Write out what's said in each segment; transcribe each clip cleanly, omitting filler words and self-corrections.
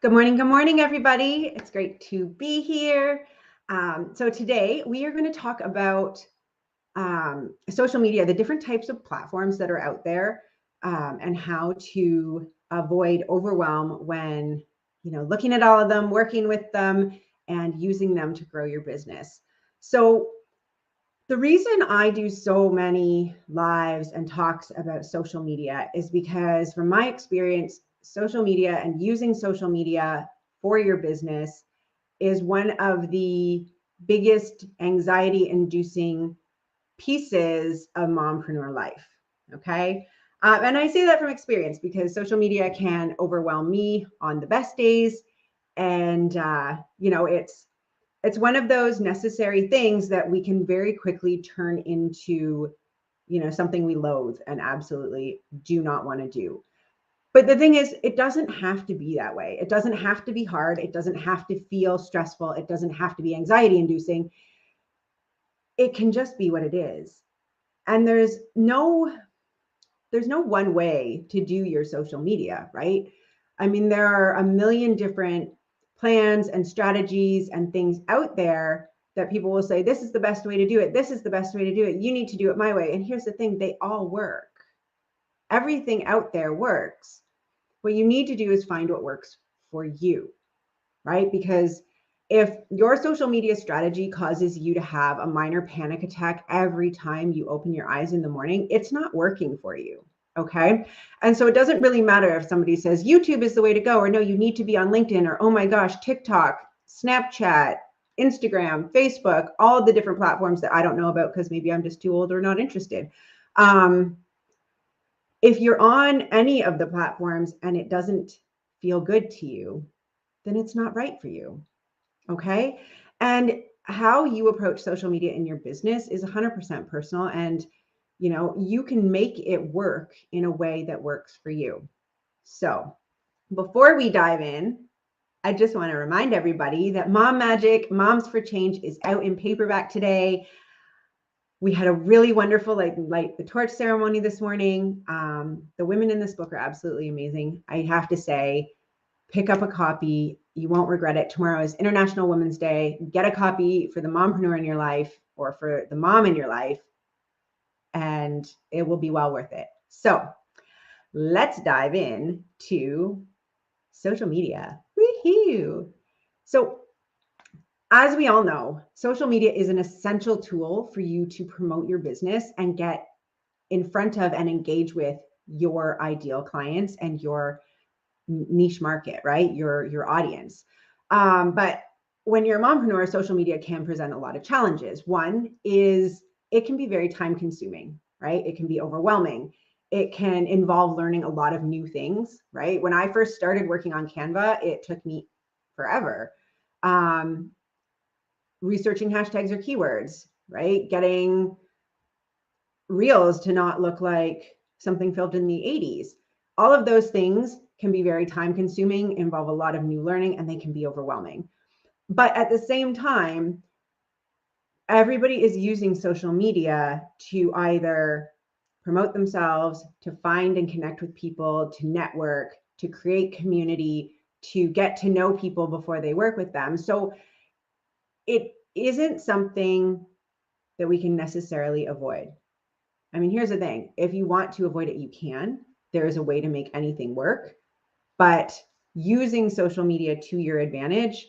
Good morning, everybody. It's great to be here. So today we are going to talk about social media, the different types of platforms that are out there, and how to avoid overwhelm when, looking at all of them, working with them, and using them to grow your business. So the reason I do so many lives and talks about social media is because, from my experience, social media and using social media for your business is one of the biggest anxiety inducing pieces of mompreneur life. Okay. And I say that from experience because social media can overwhelm me on the best days. And, it's one of those necessary things that we can very quickly turn into, something we loathe and absolutely do not want to do. But the thing is, it doesn't have to be that way. It doesn't have to be hard. It doesn't have to feel stressful. It doesn't have to be anxiety inducing. It can just be what it is. And there's no one way to do your social media, right? I mean, there are a million different plans and strategies and things out there that people will say, this is the best way to do it. This is the best way to do it. You need to do it my way. And here's the thing, they all work. Everything out there works. What you need to do is find what works for you, right? Because if your social media strategy causes you to have a minor panic attack every time you open your eyes in the morning, it's not working for you. Okay. And so it doesn't really matter if somebody says YouTube is the way to go, or no, you need to be on LinkedIn, or oh my gosh, TikTok, Snapchat, Instagram, Facebook, all the different platforms that I don't know about because maybe I'm just too old or not interested. If you're on any of the platforms and it doesn't feel good to you, then it's not right for you. Okay. And how you approach social media in your business is 100% personal. And, you can make it work in a way that works for you. So before we dive in, I just want to remind everybody that Mom Magic, Moms for Change is out in paperback today. We had a really wonderful light the torch ceremony this morning. The women in this book are absolutely amazing. I have to say, pick up a copy. You won't regret it. Tomorrow is International Women's Day. Get a copy for the mompreneur in your life or for the mom in your life, and it will be well worth it. So let's dive in to social media. Woohoo! So as we all know, social media is an essential tool for you to promote your business and get in front of and engage with your ideal clients and your niche market, right? Your audience. But when you're a mompreneur, social media can present a lot of challenges. One is it can be very time consuming, right? It can be overwhelming. It can involve learning a lot of new things, right? When I first started working on Canva, it took me forever. Researching hashtags or keywords, right? Getting reels to not look like something filmed in the 80s. All of those things can be very time consuming, involve a lot of new learning, and they can be overwhelming. But at the same time, everybody is using social media to either promote themselves, to find and connect with people, to network, to create community, to get to know people before they work with them. So it isn't something that we can necessarily avoid. I mean, here's the thing. If you want to avoid it, you can. There is a way to make anything work, but using social media to your advantage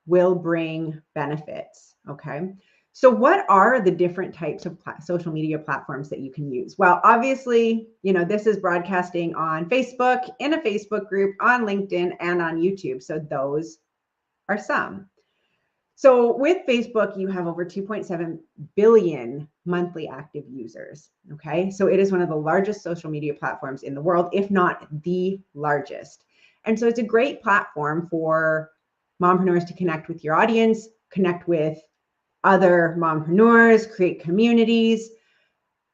will bring benefits. Okay. So what are the different types of social media platforms that you can use? Well, obviously, this is broadcasting on Facebook, in a Facebook group, on LinkedIn, and on YouTube. So those are some. So with Facebook, you have over 2.7 billion monthly active users. Okay. So it is one of the largest social media platforms in the world, if not the largest. And so it's a great platform for mompreneurs to connect with your audience, connect with other mompreneurs, create communities.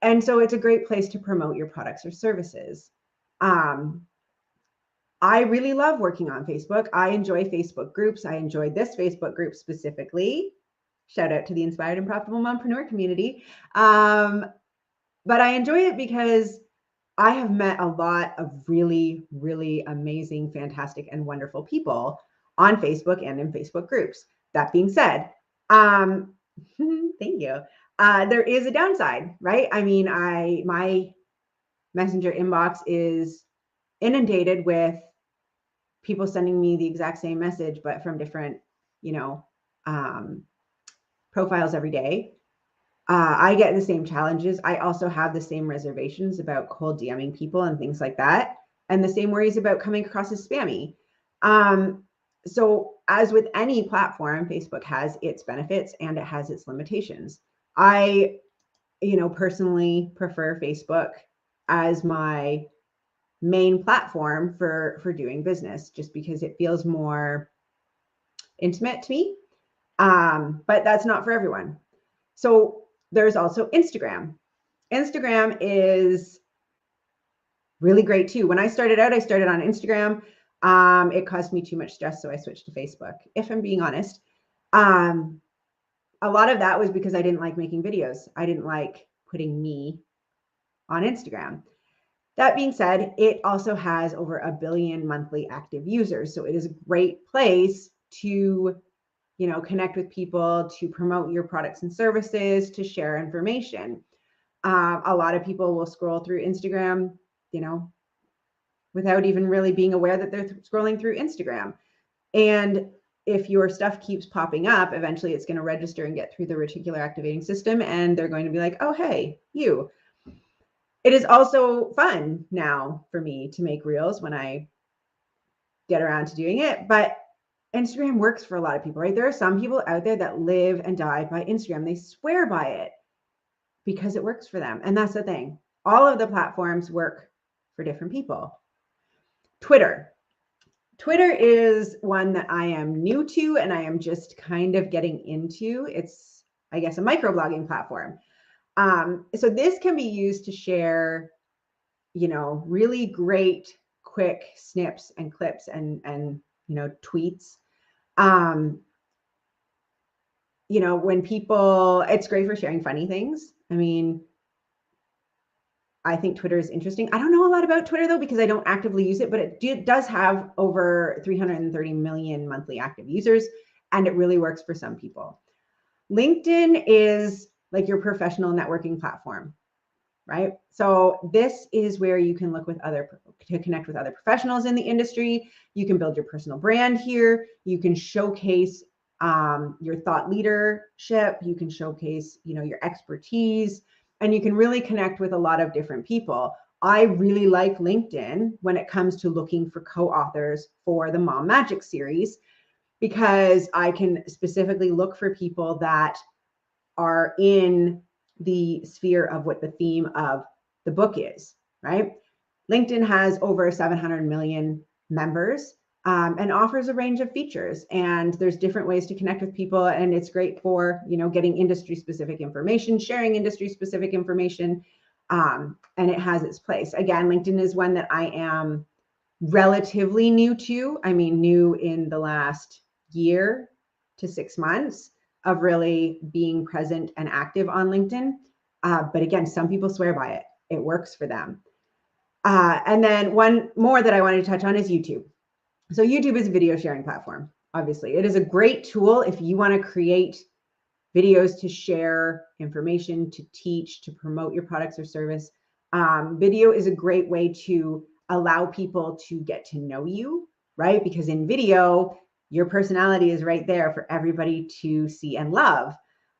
And so it's a great place to promote your products or services. I really love working on Facebook. I enjoy Facebook groups. I enjoy this Facebook group specifically. Shout out to the Inspired and Profitable Mompreneur community. But I enjoy it because I have met a lot of really, really amazing, fantastic, and wonderful people on Facebook and in Facebook groups. That being said, thank you. There is a downside, right? I mean, my messenger inbox is inundated with people sending me the exact same message, but from different, you know, profiles every day. I get the same challenges. I also have the same reservations about cold DMing people and things like that, and the same worries about coming across as spammy. So as with any platform, Facebook has its benefits and it has its limitations. I, personally prefer Facebook as my main platform for doing business, just because it feels more intimate to me. But that's not for everyone. So there's also Instagram. Instagram is really great too. When I started out, I started on Instagram. It caused me too much stress, so I switched to Facebook, if I'm being honest. A lot of that was because I didn't like making videos. I didn't like putting me on Instagram. That being said, it also has over 1 billion monthly active users. So it is a great place to, connect with people, to promote your products and services, to share information. A lot of people will scroll through Instagram, without even really being aware that they're scrolling through Instagram. And if your stuff keeps popping up, eventually it's going to register and get through the reticular activating system, and they're going to be like, oh, hey, you. It is also fun now for me to make reels when I get around to doing it, but Instagram works for a lot of people, right? There are some people out there that live and die by Instagram. They swear by it because it works for them. And that's the thing. All of the platforms work for different people. Twitter. Twitter is one that I am new to and I am just kind of getting into. It's, I guess, a microblogging platform. So this can be used to share, really great, quick snips and clips and tweets. When people, it's great for sharing funny things. I mean, I think Twitter is interesting. I don't know a lot about Twitter though, because I don't actively use it, but it does have over 330 million monthly active users, and it really works for some people. LinkedIn is like your professional networking platform, right? So this is where you can to connect with other professionals in the industry. You can build your personal brand here. You can showcase your thought leadership. You can showcase, your expertise, and you can really connect with a lot of different people. I really like LinkedIn when it comes to looking for co-authors for the Mom Magic series, because I can specifically look for people that are in the sphere of what the theme of the book is, right? LinkedIn has over 700 million members and offers a range of features. And there's different ways to connect with people. And it's great for, getting industry specific information, sharing industry specific information. And it has its place. Again, LinkedIn is one that I am relatively new to. I mean, new in the last year to 6 months of really being present and active on LinkedIn. But again, some people swear by it. It works for them. And then one more that I wanted to touch on is YouTube. So YouTube is a video sharing platform. Obviously, it is a great tool if you want to create videos to share information, to teach, to promote your products or service. Video is a great way to allow people to get to know you, right? Because in video, your personality is right there for everybody to see and love.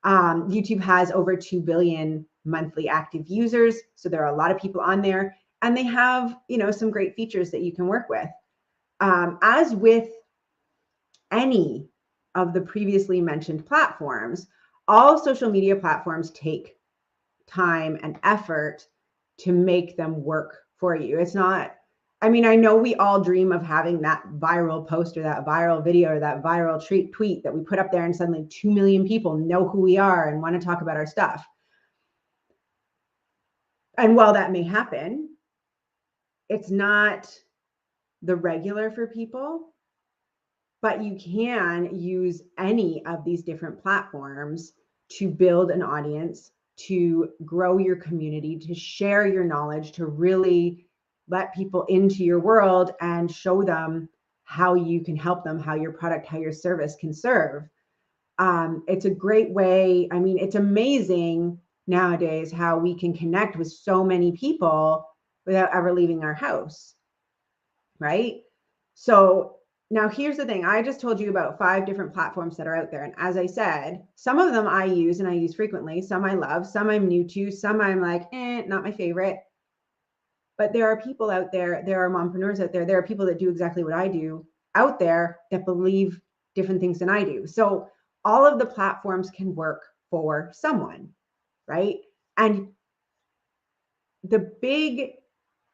YouTube has over 2 billion monthly active users. So there are a lot of people on there, and they have, some great features that you can work with. As with any of the previously mentioned platforms, all social media platforms take time and effort to make them work for you. It's not, I mean, I know we all dream of having that viral post or that viral video or that viral tweet that we put up there and suddenly 2 million people know who we are and want to talk about our stuff. And while that may happen, it's not the regular for people, but you can use any of these different platforms to build an audience to grow your community, to share your knowledge, to really let people into your world and show them how you can help them, how your product, how your service can serve. It's a great way. I mean, it's amazing nowadays how we can connect with so many people without ever leaving our house, right? So now here's the thing. I just told you about 5 different platforms that are out there. And as I said, some of them I use and I use frequently. Some I love, some I'm new to, some I'm like, not my favorite. But there are people out there, there are mompreneurs out there, there are people that do exactly what I do out there that believe different things than I do. So all of the platforms can work for someone, right? And the big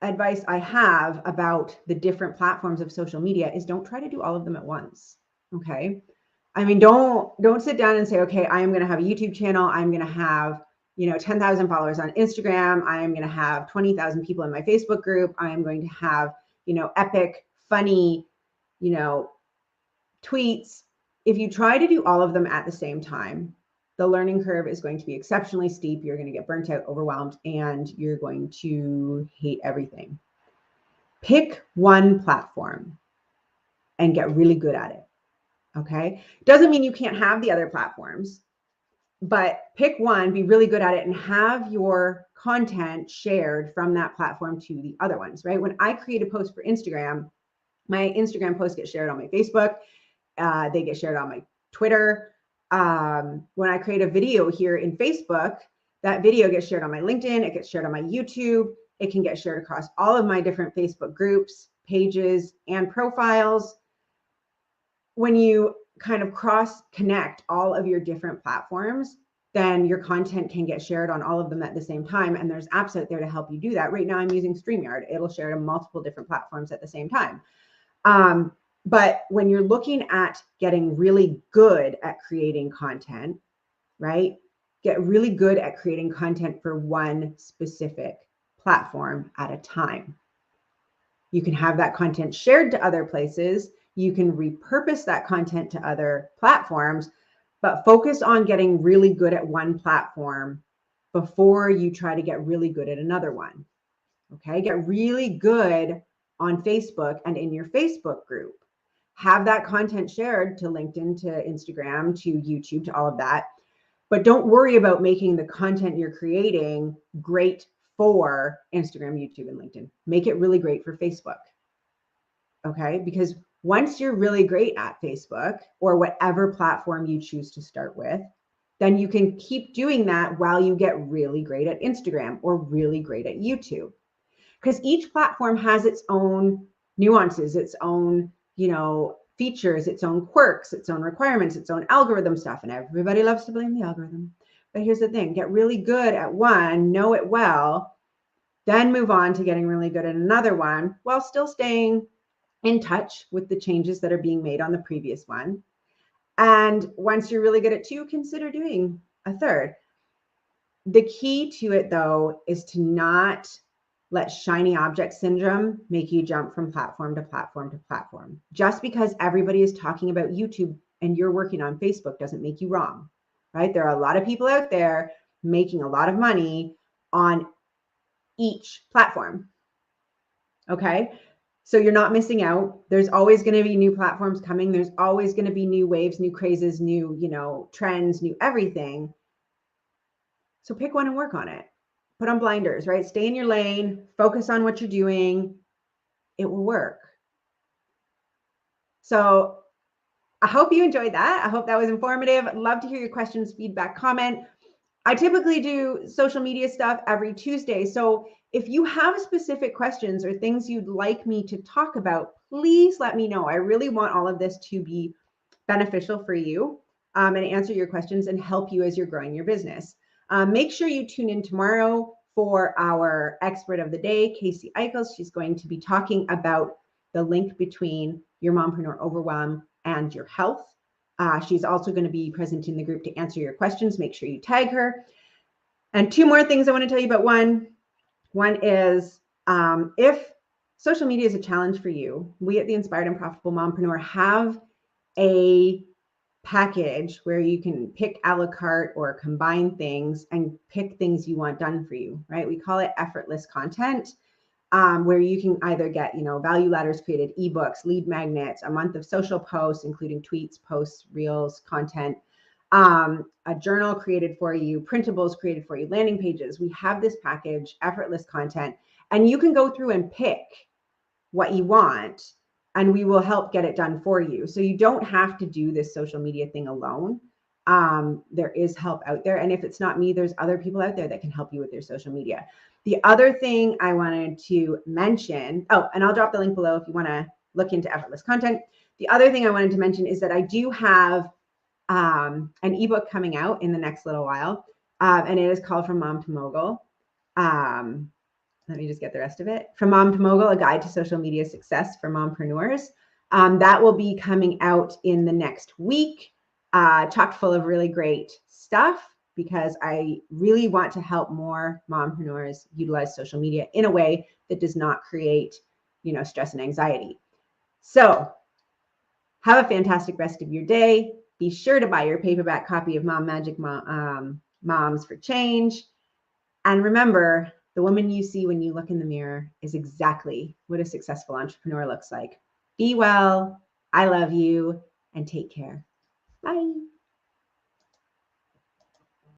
advice I have about the different platforms of social media is don't try to do all of them at once. Okay. I mean, don't sit down and say, okay, I am going to have a YouTube channel. I'm going to have, 10,000 followers on Instagram. I am going to have 20,000 people in my Facebook group. I am going to have, epic, funny, tweets. If you try to do all of them at the same time, the learning curve is going to be exceptionally steep. You're going to get burnt out, overwhelmed, and you're going to hate everything. Pick one platform and get really good at it. Okay. Doesn't mean you can't have the other platforms, but pick one, be really good at it, and have your content shared from that platform to the other ones, right? When I create a post for Instagram, my Instagram posts get shared on my Facebook. They get shared on my Twitter. When I create a video here in Facebook, that video gets shared on my LinkedIn. It gets shared on my YouTube. It can get shared across all of my different Facebook groups, pages, and profiles. When you kind of cross connect all of your different platforms, then your content can get shared on all of them at the same time. And there's apps out there to help you do that. Right now I'm using StreamYard. It'll share to multiple different platforms at the same time. But when you're looking at getting really good at creating content, right? Get really good at creating content for one specific platform at a time. You can have that content shared to other places. You can repurpose that content to other platforms, but focus on getting really good at one platform before you try to get really good at another one. Okay, get really good on Facebook and in your Facebook group. Have that content shared to LinkedIn, to Instagram, to YouTube, to all of that. But don't worry about making the content you're creating great for Instagram, YouTube, and LinkedIn. Make it really great for Facebook. Okay, because once you're really great at Facebook or whatever platform you choose to start with, then you can keep doing that while you get really great at Instagram or really great at YouTube. Because each platform has its own nuances, its own, features, its own quirks, its own requirements, its own algorithm stuff. And everybody loves to blame the algorithm. But here's the thing, get really good at one, know it well, then move on to getting really good at another one while still staying in touch with the changes that are being made on the previous one. And once you're really good at two, consider doing a third. The key to it, though, is to not let shiny object syndrome make you jump from platform to platform to platform. Just because everybody is talking about YouTube and you're working on Facebook doesn't make you wrong, right? There are a lot of people out there making a lot of money on each platform. Okay. So you're not missing out. There's always going to be new platforms coming. There's always going to be new waves, new crazes, new, trends, new everything. So pick one and work on it. Put on blinders, right? Stay in your lane, focus on what you're doing. It will work. So I hope you enjoyed that. I hope that was informative. I'd love to hear your questions, feedback, comment. I typically do social media stuff every Tuesday. So if you have specific questions or things you'd like me to talk about, please let me know. I really want all of this to be beneficial for you and answer your questions and help you as you're growing your business. Make sure you tune in tomorrow for our expert of the day, Casey Eichels. She's going to be talking about the link between your mompreneur overwhelm and your health. She's also going to be present in the group to answer your questions. Make sure you tag her. And 2 more things I want to tell you about. One is if social media is a challenge for you, we at the Inspired and Profitable Mompreneur have a package where you can pick a la carte or combine things and pick things you want done for you, right? We call it effortless content, where you can either get, value ladders created, ebooks, lead magnets, a month of social posts, including tweets, posts, reels, content, a journal created for you, printables created for you, landing pages. We have this package, effortless content, and you can go through and pick what you want, and we will help get it done for you. So you don't have to do this social media thing alone. There is help out there. And if it's not me, there's other people out there that can help you with your social media. The other thing I wanted to mention, and I'll drop the link below if you want to look into effortless content. The other thing I wanted to mention is that I do have an ebook coming out in the next little while, and it is called From Mom to Mogul. Let me just get the rest of it. From Mom to Mogul, a guide to social media success for mompreneurs. That will be coming out in the next week, chock full of really great stuff, because I really want to help more mompreneurs utilize social media in a way that does not create, stress and anxiety. So have a fantastic rest of your day. Be sure to buy your paperback copy of Mom Magic Moms for Change. And remember, the woman you see when you look in the mirror is exactly what a successful entrepreneur looks like. Be well, I love you, and take care. Bye.